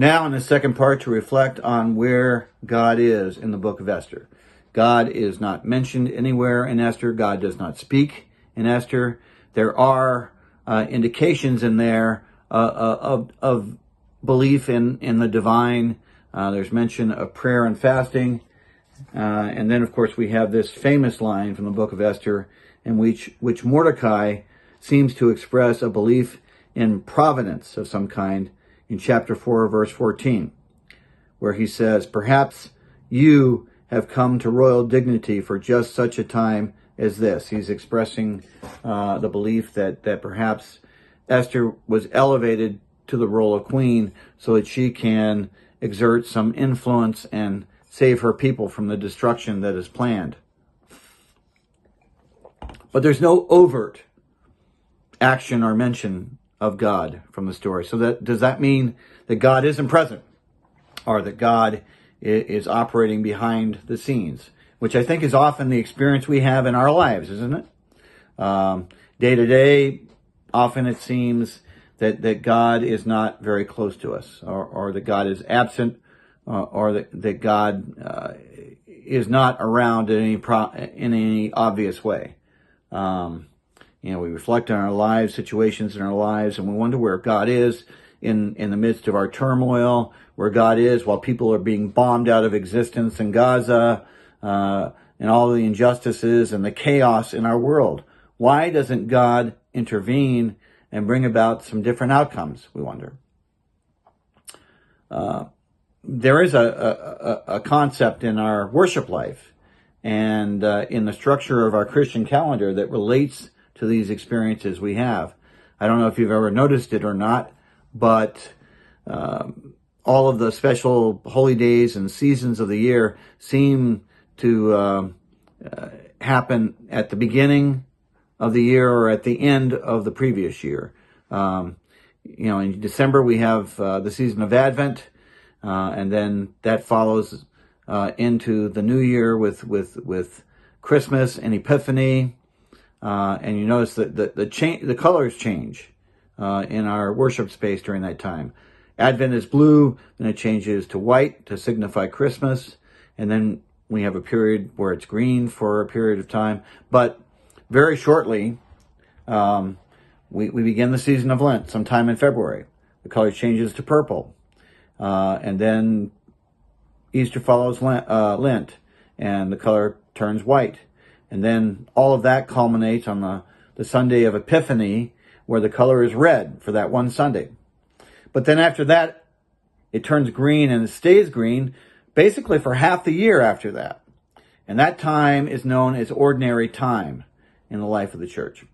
Now in the second part to reflect on where God is in the book of Esther. God is not mentioned anywhere in Esther. God does not speak in Esther. There are indications in there of belief in the divine. There's mention of prayer and fasting. And then, of course, we have this famous line from the book of Esther in which Mordecai seems to express a belief in providence of some kind in chapter 4, verse 14, where he says, "Perhaps you have come to royal dignity for just such a time as this." He's expressing the belief that perhaps Esther was elevated to the role of queen so that she can exert some influence and save her people from the destruction that is planned. But there's no overt action or mention of God from the story. So does that mean that God isn't present, or that God is operating behind the scenes, which I think is often the experience we have in our lives, isn't it? Day to day, often it seems that God is not very close to us, or that God is absent, or that God is not around in any obvious way. We reflect on our lives, situations in our lives, and we wonder where God is in the midst of our turmoil, where God is while people are being bombed out of existence in Gaza, and all the injustices and the chaos in our world. Why doesn't God intervene and bring about some different outcomes, we wonder? There is a concept in our worship life and in the structure of our Christian calendar that relates to these experiences we have. I don't know if you've ever noticed it or not, but all of the special holy days and seasons of the year seem to happen at the beginning of the year or at the end of the previous year. In December we have the season of Advent, and then that follows into the new year with Christmas and Epiphany. And you notice that the colors change in our worship space during that time. Advent is blue, then it changes to white to signify Christmas, and then we have a period where it's green for a period of time. But very shortly, we begin the season of Lent sometime in February. The color changes to purple, and then Easter follows Lent, and the color turns white. And then all of that culminates on the Sunday of Epiphany, where the color is red for that one Sunday. But then after that, it turns green, and it stays green basically for half the year after that. And that time is known as ordinary time in the life of the church.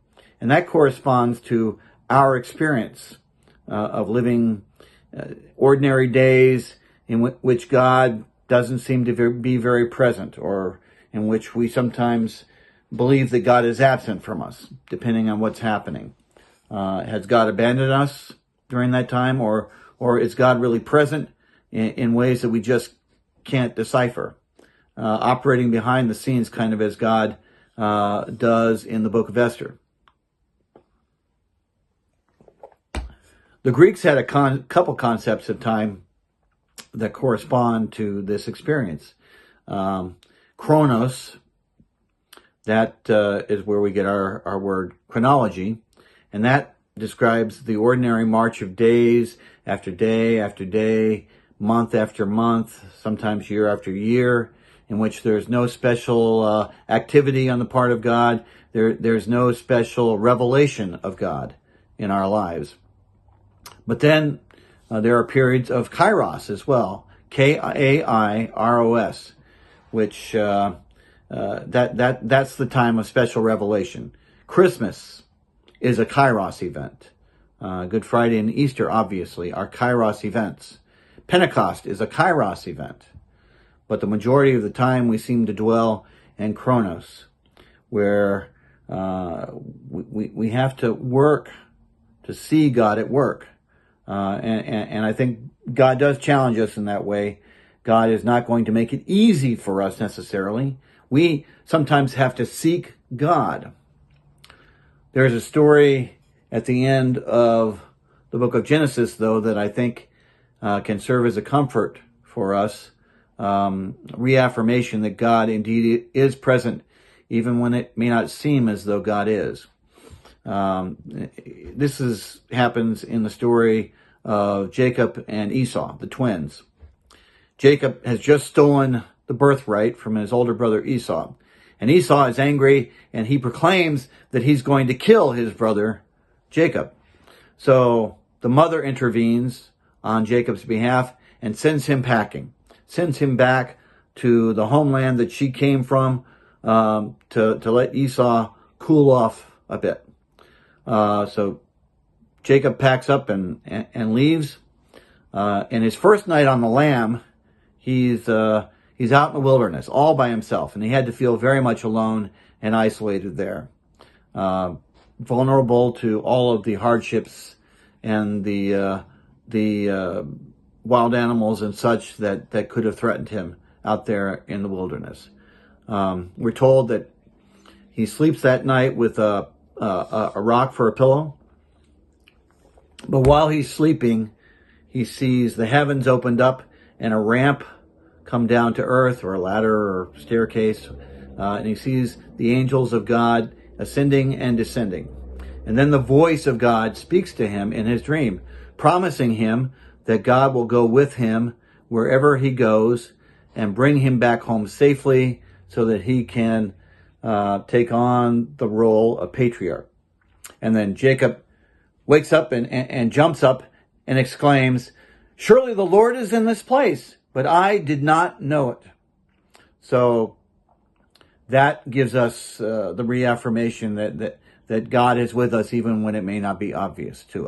And that corresponds to our experience of living ordinary days in which God doesn't seem to be very present, or in which we sometimes believe that God is absent from us, depending on what's happening. Has God abandoned us during that time, or is God really present in ways that we just can't decipher, operating behind the scenes, kind of as God does in the book of Esther? The Greeks had a couple concepts of time that correspond to this experience. Chronos, that is where we get our word chronology, and that describes the ordinary march of days after day after day, month after month, sometimes year after year, in which there's no special activity on the part of God. There's no special revelation of God in our lives. But then there are periods of kairos as well, Kairos, which that's the time of special revelation. Christmas is a kairos event. Good Friday and Easter, obviously, are kairos events. Pentecost is a kairos event. But the majority of the time we seem to dwell in chronos, where we have to work to see God at work. And I think God does challenge us in that way. God is not going to make it easy for us necessarily. We sometimes have to seek God. There's a story at the end of the book of Genesis, though, that I think can serve as a comfort for us, reaffirmation that God indeed is present, even when it may not seem as though God is. This happens in the story of Jacob and Esau, the twins. Jacob has just stolen the birthright from his older brother Esau. And Esau is angry, and he proclaims that he's going to kill his brother Jacob. So the mother intervenes on Jacob's behalf and sends him packing, sends him back to the homeland that she came from, to let Esau cool off a bit. So Jacob packs up and leaves. And his first night on the lam, he's out in the wilderness all by himself, and he had to feel very much alone and isolated there, vulnerable to all of the hardships and the wild animals and such that could have threatened him out there in the wilderness. We're told that he sleeps that night with a rock for a pillow. But while he's sleeping, he sees the heavens opened up and a ramp come down to earth, or a ladder or staircase. And he sees the angels of God ascending and descending. And then the voice of God speaks to him in his dream, promising him that God will go with him wherever he goes and bring him back home safely so that he can take on the role of patriarch. And then Jacob wakes up and jumps up and exclaims, "Surely the Lord is in this place, but I did not know it." So that gives us the reaffirmation that God is with us even when it may not be obvious to us.